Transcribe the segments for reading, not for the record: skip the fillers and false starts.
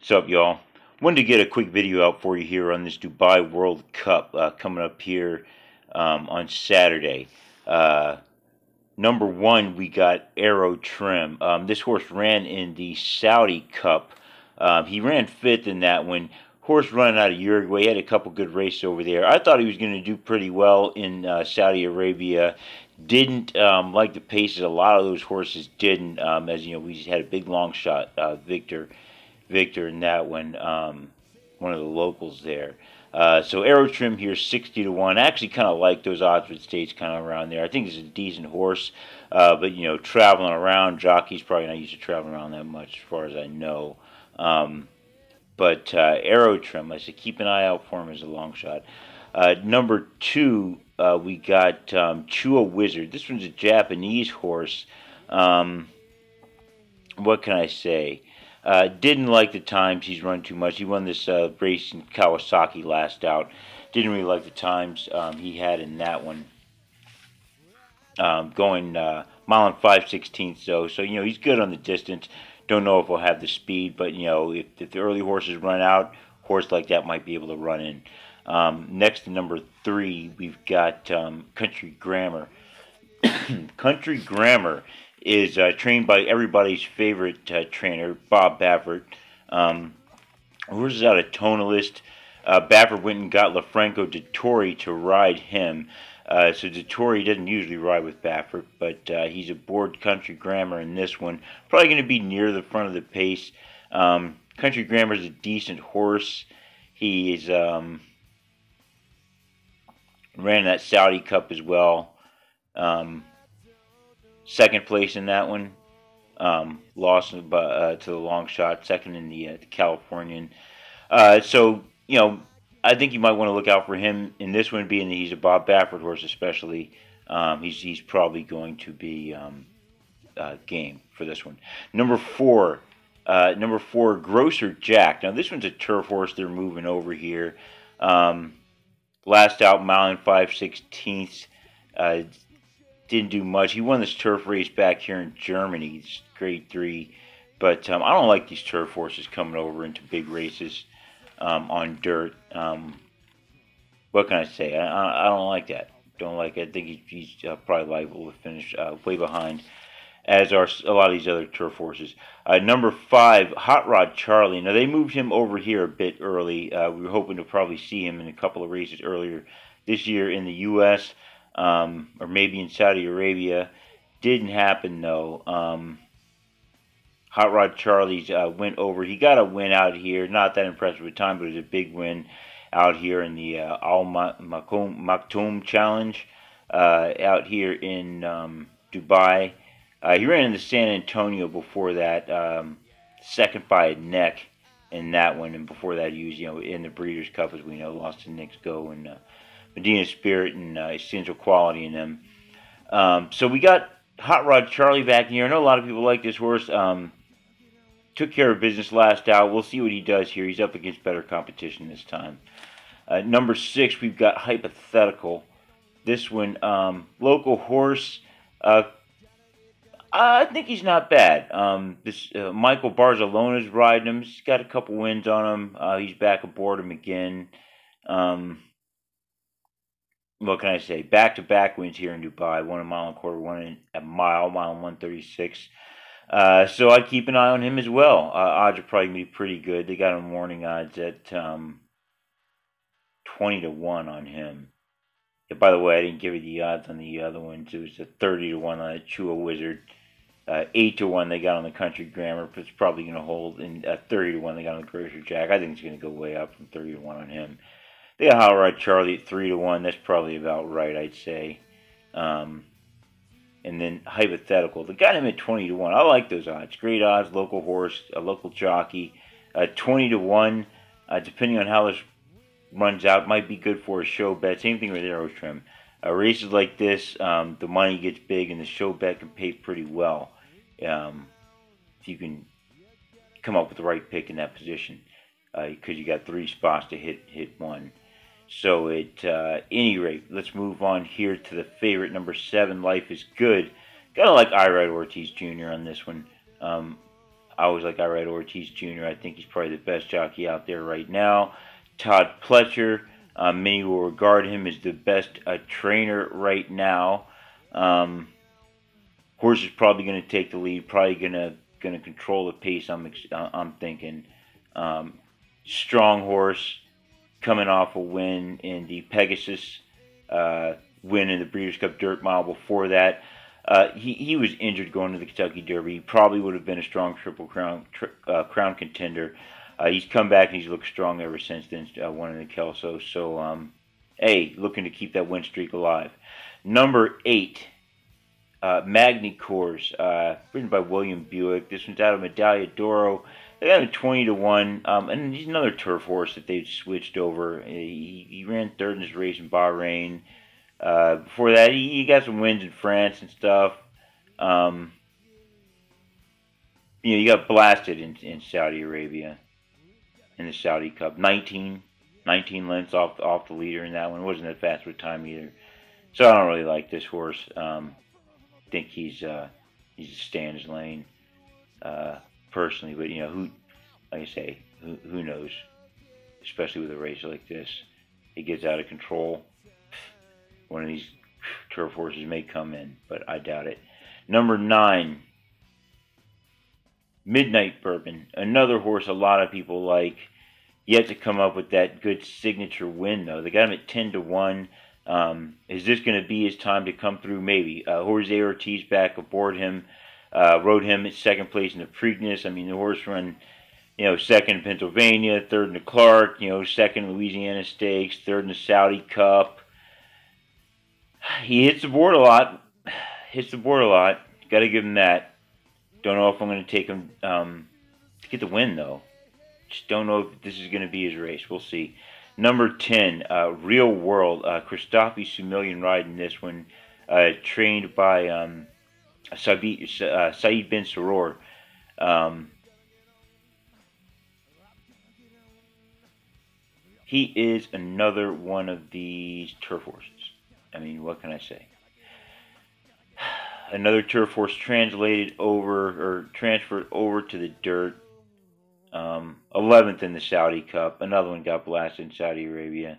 What's up, y'all? Wanted to get a quick video out for you here on this Dubai World Cup coming up here on Saturday. Number one, we got Aero Trim. This horse ran in the Saudi Cup. He ran fifth in that one. Horse running out of Uruguay. He had a couple good races over there. I thought he was going to do pretty well in Saudi Arabia. Didn't like the paces. A lot of those horses didn't. As you know, we had a big long shot, Victor in that one of the locals there. So Aero Trim here, 60-1. I actually kind of like those odds with stakes kind of around there. I think it's a decent horse, but you know, traveling around, jockey's probably not used to traveling around that much, as far as I know. But Aero Trim, I said keep an eye out for him as a long shot. Number two, we got Chua Wizard. This one's a Japanese horse. What can I say? Didn't like the times he's run too much. He won this race in Kawasaki last out. Didn't really like the times he had in that one. Going mile and 5/16 though. So, you know, he's good on the distance. Don't know if he'll have the speed, but, you know, if the early horses run out, horse like that might be able to run in. Next to number three, we've got Country Grammar. Country Grammar is trained by everybody's favorite trainer, Bob Baffert. Horse is out of Tonalist. Baffert went and got Lafranco Dettori to ride him. So Dettori doesn't usually ride with Baffert, but he's aboard Country Grammar in this one. Probably going to be near the front of the pace. Country Grammar is a decent horse. He is ran that Saudi Cup as well. Second place in that one. Lost to the long shot. Second in the Californian. So, you know, I think you might want to look out for him in this one, being that he's a Bob Baffert horse especially. He's probably going to be game for this one. Number four, Grocer Jack. Now, this one's a turf horse they're moving over here. Last out, mile and 5/16. Didn't do much. He won this turf race back here in Germany. It's grade 3. But I don't like these turf horses coming over into big races on dirt. What can I say? I don't like that. Don't like it. I think he's probably liable to finish way behind, as are a lot of these other turf horses. Number 5, Hot Rod Charlie. Now, they moved him over here a bit early. We were hoping to probably see him in a couple of races earlier this year in the U.S., or maybe in Saudi Arabia. Didn't happen, though. Hot Rod Charlie's went over. He got a win out here. Not that impressive at time, but it was a big win out here in the Al Maktoum Challenge out here in Dubai. He ran into San Antonio before that, second by a neck in that one, and before that he was, you know, in the Breeders' Cup, as we know, lost to Knicks Go and Medina Spirit and Essential Quality in them. So we got Hot Rod Charlie back here. I know a lot of people like this horse. Took care of business last out. We'll see what he does here. He's up against better competition this time. Number 6, we've got Hypothetical. This one, local horse. I think he's not bad. This Michael Barcelona's riding him. He's got a couple wins on him. He's back aboard him again. What can I say? Back-to-back wins here in Dubai. 1 a mile and a quarter, 1 a mile and 136. So I'd keep an eye on him as well. Odds are probably going to be pretty good. They got him morning odds at 20-1 on him. Yeah, by the way, I didn't give you the odds on the other ones. It was a 30-1 on that Chua Wizard. 8-1 they got on the Country Grammar. It's probably going to hold. And 30-1 they got on the Grocer Jack. I think it's going to go way up from 30-1 on him. They got Hot Rod Charlie at 3-1. That's probably about right, I'd say. And then Hypothetical. They got him at 20-1. I like those odds. Great odds. Local horse, a local jockey. 20-1. Depending on how this runs out, might be good for a show bet. Same thing with Aero Trim. Races like this, the money gets big, and the show bet can pay pretty well if you can come up with the right pick in that position, because you got 3 spots to hit one. So at any rate, let's move on here to the favorite, number 7, Life is Good. Gotta like Jorge Ortiz Jr. on this one. I always like Jorge Ortiz Jr. I think he's probably the best jockey out there right now. Todd Pletcher, many will regard him as the best trainer right now. Horse is probably going to take the lead, probably going to control the pace. I'm thinking. Strong horse, coming off a win in the Pegasus, win in the Breeders' Cup Dirt Mile before that. He was injured going to the Kentucky Derby. He probably would have been a strong Triple Crown crown contender. He's come back and he's looked strong ever since then, winning the Kelso. So, hey, looking to keep that win streak alive. Number 8, Magny Cours, written by William Buick. This one's out of Medaglia d'Oro. They got him 20-1, and he's another turf horse that they've switched over. He ran third in his race in Bahrain. Before that, he got some wins in France and stuff. He got blasted in Saudi Arabia in the Saudi Cup. 19 lengths off the leader in that one. It wasn't that fast of a time either. So I don't really like this horse. Think he's a stay in his lane. Personally, but who, like I say, who knows? Especially with a race like this, it gets out of control. One of these turf horses may come in, but I doubt it. Number 9, Midnight Bourbon, another horse a lot of people like. Yet to come up with that good signature win though. They got him at 10-1. Is this going to be his time to come through? Maybe. Jorge Ortiz back aboard him. Rode him at second place in the Preakness. I mean, the horse run, second in Pennsylvania, third in the Clark, second in Louisiana Stakes, third in the Saudi Cup. He hits the board a lot. Got to give him that. Don't know if I'm going to take him to get the win, though. Just don't know if this is going to be his race. We'll see. Number 10, Real World. Christophe Soumillion riding this one. Trained by Said bin Saror. He is another one of these turf horses. I mean, what can I say? Another turf horse transferred over to the dirt. 11th in the Saudi Cup. Another one got blasted in Saudi Arabia.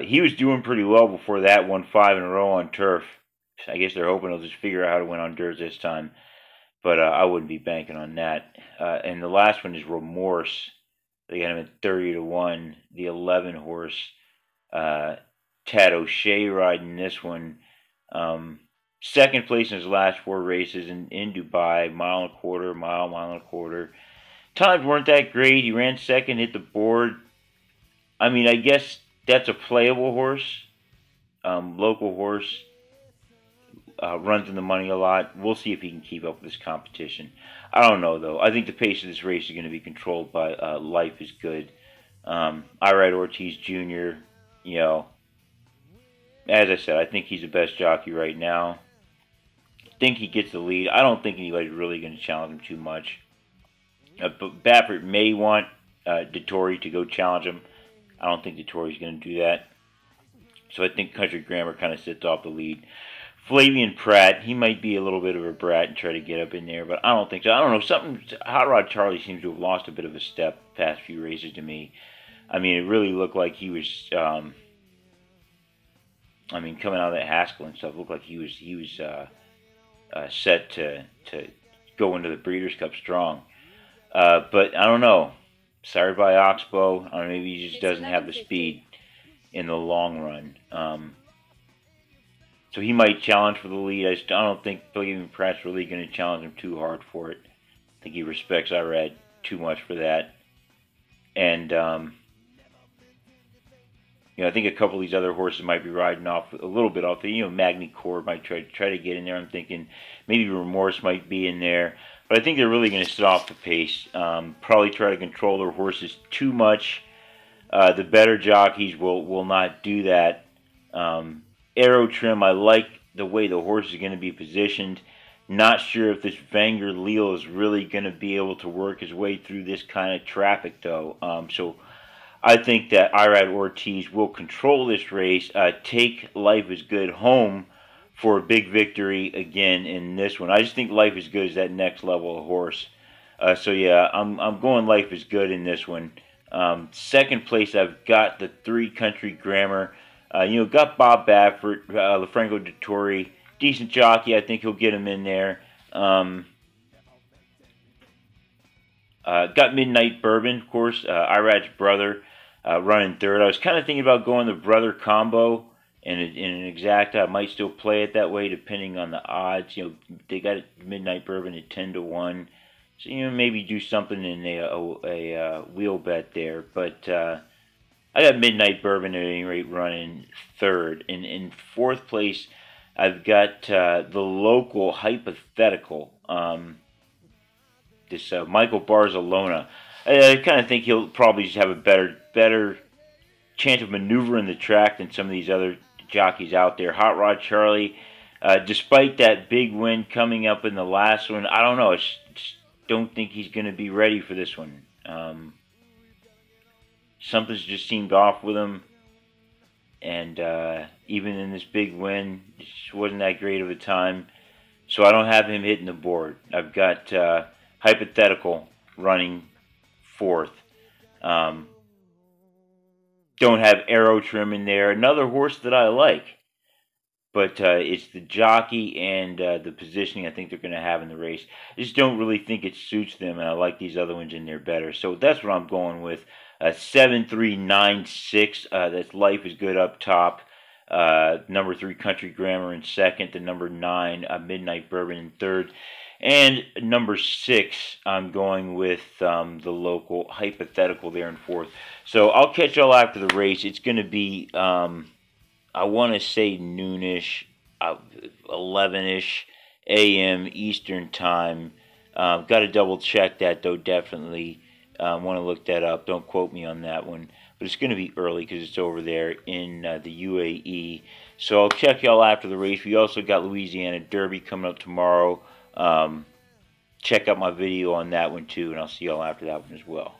He was doing pretty well before that. Won 5 in a row on turf. I guess they're hoping they'll just figure out how to win on dirt this time. But I wouldn't be banking on that. And the last one is Remorse. They got him at 30-1. The 11 horse. Tad O'Shea riding this one. Second place in his last 4 races in Dubai. Mile and a quarter. Times weren't that great. He ran second, hit the board. I mean, I guess that's a playable horse. Local horse. Runs in the money a lot. We'll see if he can keep up with this competition. I don't know, though. I think the pace of this race is going to be controlled by Life is Good. Jorge Ortiz Jr., as I said, I think he's the best jockey right now. I think he gets the lead. I don't think anybody's really going to challenge him too much. But Baffert may want Dettori to go challenge him. I don't think Dettori's going to do that. So I think Country Grammar kind of sits off the lead. Flavian Pratt, he might be a little bit of a brat and try to get up in there, but I don't think so. I don't know. Hot Rod Charlie seems to have lost a bit of a step past few races to me. I mean, it really looked like he was. Coming out of that Haskell and stuff, looked like he was set to go into the Breeders' Cup strong. But I don't know. Sorry by Oxbow. I don't know, maybe he just doesn't have the speed in the long run. So he might challenge for the lead. I don't think Flavian Pratt's really going to challenge him too hard for it. I think he respects Irad too much for that. And, I think a couple of these other horses might be riding off a little bit off the, Magny Cours might try to get in there. I'm thinking maybe Remorse might be in there. But I think they're really going to sit off the pace. Probably try to control their horses too much. The better jockeys will not do that. Aero trim, I like the way the horse is going to be positioned. Not sure if this Vanger Leal is really going to be able to work his way through this kind of traffic, though. So I think that Jorge Ortiz will control this race, take Life is Good home for a big victory again in this one. I just think Life is Good is that next level of horse. So yeah, I'm going Life is Good in this one. Second place, I've got the Three Country Grammar. Got Bob Baffert, LaFranco Dettori, decent jockey. I think he'll get him in there. Got Midnight Bourbon, of course. Irad's brother running third. I was kind of thinking about going the brother combo in an exacta. I might still play it that way depending on the odds. They got Midnight Bourbon at 10-1. So, maybe do something in a wheel bet there. But I got Midnight Bourbon at any rate running third. In fourth place, I've got the local hypothetical. This Michael Barzalona. I kind of think he'll probably just have a better chance of maneuvering the track than some of these other jockeys out there. Hot Rod Charlie, despite that big win coming up in the last one, I don't know. I just don't think he's going to be ready for this one. Something's just seemed off with him. And even in this big win, it just wasn't that great of a time. So I don't have him hitting the board. I've got Hypothetical running fourth. Don't have Arrow Trim in there. Another horse that I like. But it's the jockey and the positioning I think they're going to have in the race. I just don't really think it suits them, and I like these other ones in there better. So that's what I'm going with. 7-3-9-6. That's Life is Good up top. Number 3, Country Grammar in second. The number 9, Midnight Bourbon in third. And number 6, I'm going with the local Hypothetical there in fourth. So I'll catch y'all after the race. It's going to be, I want to say noonish, 11ish a.m. Eastern time. Got to double check that though, definitely. Want to look that up. Don't quote me on that one. But it's going to be early because it's over there in the UAE. So I'll check y'all after the race. We also got Louisiana Derby coming up tomorrow. Check out my video on that one too, and I'll see y'all after that one as well.